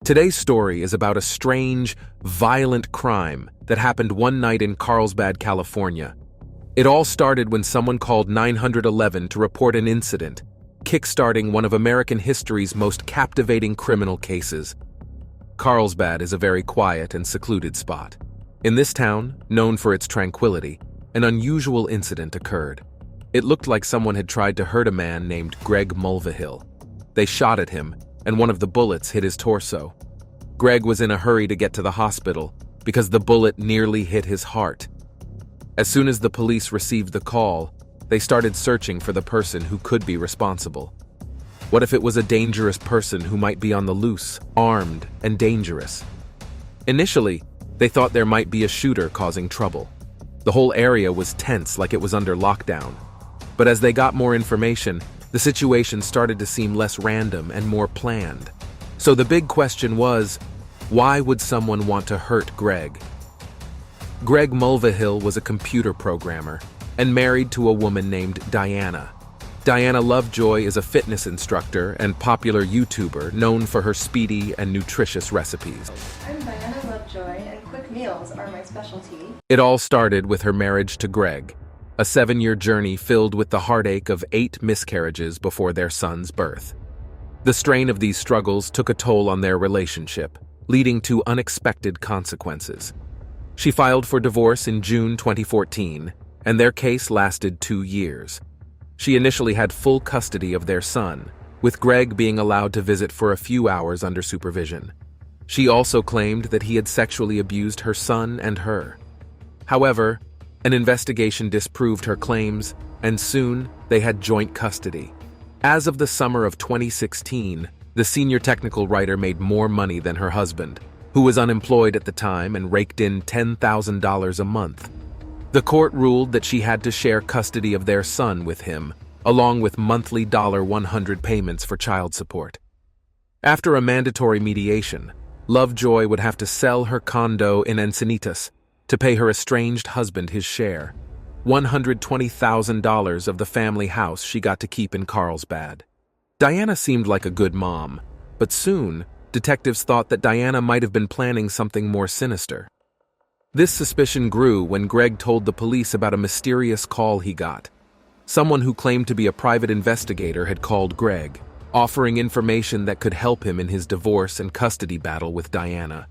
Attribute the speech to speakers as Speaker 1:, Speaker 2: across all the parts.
Speaker 1: Today's story is about a strange, violent crime that happened one night in Carlsbad, California. It all started when someone called 911 to report an incident, kickstarting one of American history's most captivating criminal cases. Carlsbad is a very quiet and secluded spot. In this town, known for its tranquility, an unusual incident occurred. It looked like someone had tried to hurt a man named Greg Mulvihill. They shot at him, and one of the bullets hit his torso. Greg was in a hurry to get to the hospital because the bullet nearly hit his heart. As soon as the police received the call, they started searching for the person who could be responsible. What if it was a dangerous person who might be on the loose, armed, and dangerous? Initially, they thought there might be a shooter causing trouble. The whole area was tense, like it was under lockdown. But as they got more information, the situation started to seem less random and more planned. So the big question was, why would someone want to hurt Greg? Greg Mulvihill was a computer programmer and married to a woman named Diana. Diana Lovejoy is a fitness instructor and popular YouTuber known for her speedy and nutritious recipes.
Speaker 2: I'm Diana Lovejoy, and quick meals are my specialty.
Speaker 1: It all started with her marriage to Greg, a 7-year journey filled with the heartache of 8 miscarriages before their son's birth. The strain of these struggles took a toll on their relationship, leading to unexpected consequences. She filed for divorce in June 2014, and their case lasted 2 years. She initially had full custody of their son, with Greg being allowed to visit for a few hours under supervision. She also claimed that he had sexually abused her son and her. However, an investigation disproved her claims, and soon they had joint custody. As of the summer of 2016, the senior technical writer made more money than her husband, who was unemployed at the time and raked in $10,000 a month. The court ruled that she had to share custody of their son with him, along with monthly $100 payments for child support. After a mandatory mediation, Lovejoy would have to sell her condo in Encinitas to pay her estranged husband his share, $120,000 of the family house she got to keep in Carlsbad. Diana seemed like a good mom, but soon, detectives thought that Diana might have been planning something more sinister. This suspicion grew when Greg told the police about a mysterious call he got. Someone who claimed to be a private investigator had called Greg, offering information that could help him in his divorce and custody battle with Diana.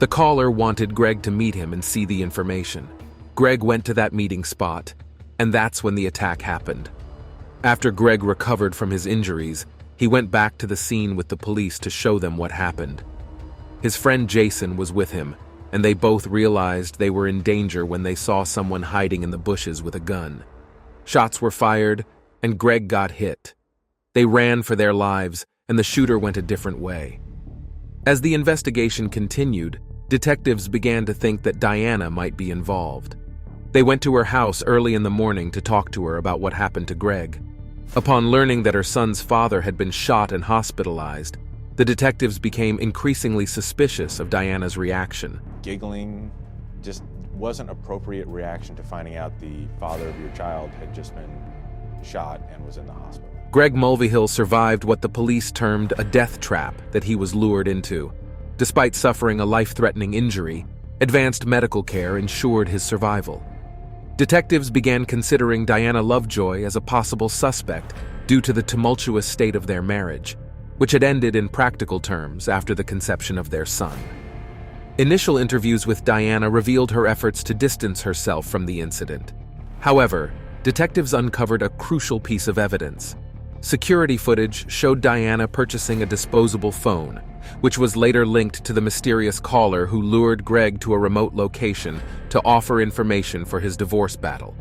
Speaker 1: The caller wanted Greg to meet him and see the information. Greg went to that meeting spot, and that's when the attack happened. After Greg recovered from his injuries, he went back to the scene with the police to show them what happened. His friend Jason was with him, and they both realized they were in danger when they saw someone hiding in the bushes with a gun. Shots were fired, and Greg got hit. They ran for their lives, and the shooter went a different way. As the investigation continued, detectives began to think that Diana might be involved. They went to her house early in the morning to talk to her about what happened to Greg. Upon learning that her son's father had been shot and hospitalized, the detectives became increasingly suspicious of Diana's reaction.
Speaker 3: Giggling just wasn't an appropriate reaction to finding out the father of your child had just been shot and was in the hospital.
Speaker 1: Greg Mulvihill survived what the police termed a death trap that he was lured into. Despite suffering a life-threatening injury, advanced medical care ensured his survival. Detectives began considering Diana Lovejoy as a possible suspect due to the tumultuous state of their marriage, which had ended in practical terms after the conception of their son. Initial interviews with Diana revealed her efforts to distance herself from the incident. However, detectives uncovered a crucial piece of evidence. Security footage showed Diana purchasing a disposable phone, which was later linked to the mysterious caller who lured Greg to a remote location to offer information for his divorce battle.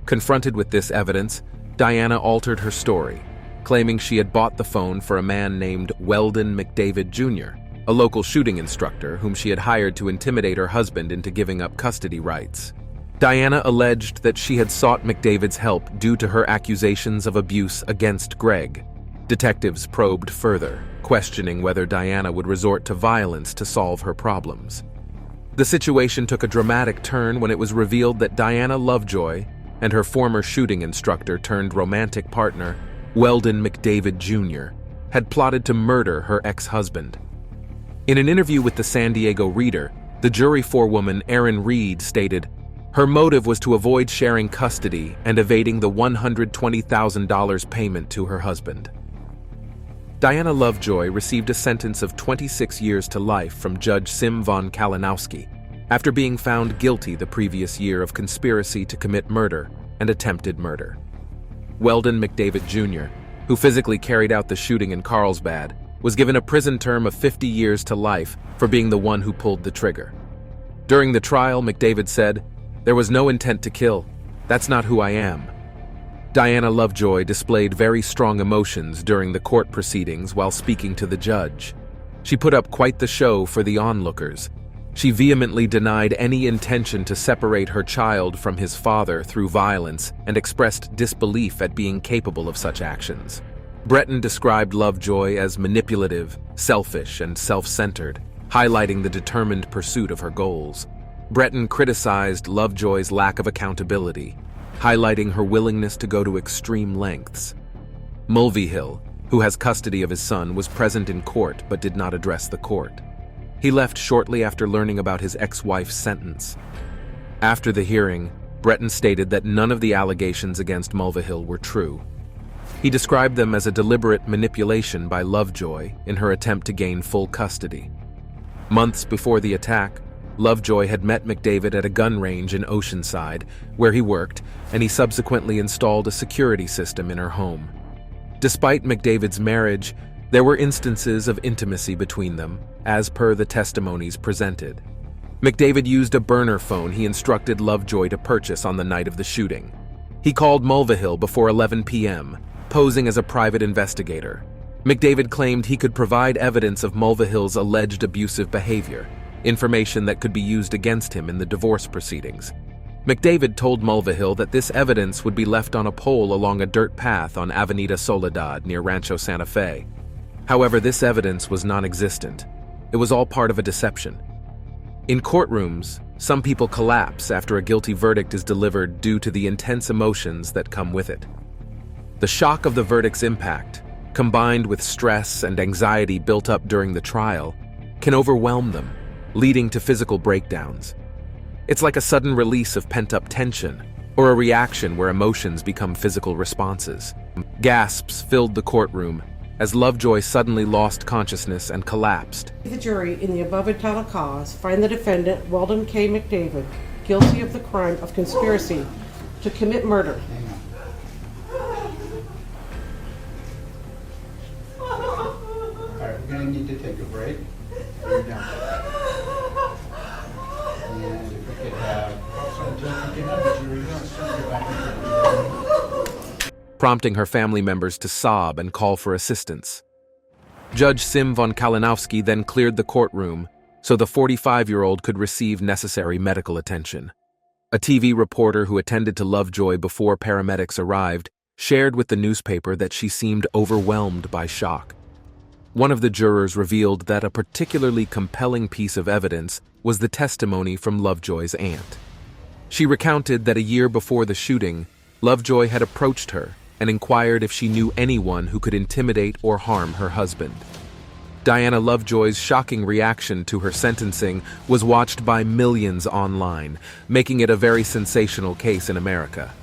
Speaker 1: Confronted with this evidence, Diana altered her story, claiming she had bought the phone for a man named Weldon McDavid Jr, a local shooting instructor whom she had hired to intimidate her husband into giving up custody rights. Diana alleged that she had sought McDavid's help due to her accusations of abuse against Greg. Detectives probed further, questioning whether Diana would resort to violence to solve her problems. The situation took a dramatic turn when it was revealed that Diana Lovejoy and her former shooting instructor turned romantic partner, Weldon McDavid Jr, had plotted to murder her ex-husband. In an interview with the San Diego Reader, the jury forewoman Erin Reed stated, her motive was to avoid sharing custody and evading the $120,000 payment to her husband. Diana Lovejoy received a sentence of 26 years to life from Judge Sim von Kalinowski after being found guilty the previous year of conspiracy to commit murder and attempted murder. Weldon McDavid Jr., who physically carried out the shooting in Carlsbad, was given a prison term of 50 years to life for being the one who pulled the trigger. During the trial, McDavid said, "There was no intent to kill. That's not who I am." Diana Lovejoy displayed very strong emotions during the court proceedings while speaking to the judge. She put up quite the show for the onlookers. She vehemently denied any intention to separate her child from his father through violence and expressed disbelief at being capable of such actions. Breton described Lovejoy as manipulative, selfish, and self-centered, highlighting the determined pursuit of her goals. Breton criticized Lovejoy's lack of accountability, highlighting her willingness to go to extreme lengths. Mulvihill, who has custody of his son, was present in court but did not address the court. He left shortly after learning about his ex-wife's sentence. After the hearing, Breton stated that none of the allegations against Mulvihill were true. He described them as a deliberate manipulation by Lovejoy in her attempt to gain full custody. Months before the attack, Lovejoy had met McDavid at a gun range in Oceanside, where he worked, and he subsequently installed a security system in her home. Despite McDavid's marriage, there were instances of intimacy between them, as per the testimonies presented. McDavid used a burner phone he instructed Lovejoy to purchase on the night of the shooting. He called Mulvihill before 11 p.m., posing as a private investigator. McDavid claimed he could provide evidence of Mulvihill's alleged abusive behavior, information that could be used against him in the divorce proceedings. McDavid told Mulvihill that this evidence would be left on a pole along a dirt path on Avenida Soledad near Rancho Santa Fe. However, this evidence was non-existent. It was all part of a deception. In courtrooms, some people collapse after a guilty verdict is delivered due to the intense emotions that come with it. The shock of the verdict's impact, combined with stress and anxiety built up during the trial, can overwhelm them, leading to physical breakdowns. It's like a sudden release of pent-up tension, or a reaction where emotions become physical responses. Gasps filled the courtroom as Lovejoy suddenly lost consciousness and collapsed.
Speaker 4: The jury in the above entitled cause find the defendant, Weldon K. McDavid, guilty of the crime of conspiracy to commit murder.
Speaker 5: Alright, we're going to need to take a break. You're done. And if we could have, the jury get back into
Speaker 1: prompting her family members to sob and call for assistance. Judge Sim von Kalinowski then cleared the courtroom so the 45-year-old could receive necessary medical attention. A TV reporter who attended to Lovejoy before paramedics arrived shared with the newspaper that she seemed overwhelmed by shock. One of the jurors revealed that a particularly compelling piece of evidence was the testimony from Lovejoy's aunt. She recounted that a year before the shooting, Lovejoy had approached her and inquired if she knew anyone who could intimidate or harm her husband. Diana Lovejoy's shocking reaction to her sentencing was watched by millions online, making it a very sensational case in America.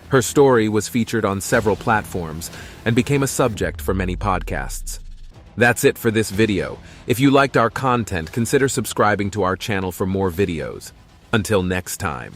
Speaker 1: Her story was featured on several platforms and became a subject for many podcasts. That's it for this video. If you liked our content, consider subscribing to our channel for more videos. Until next time.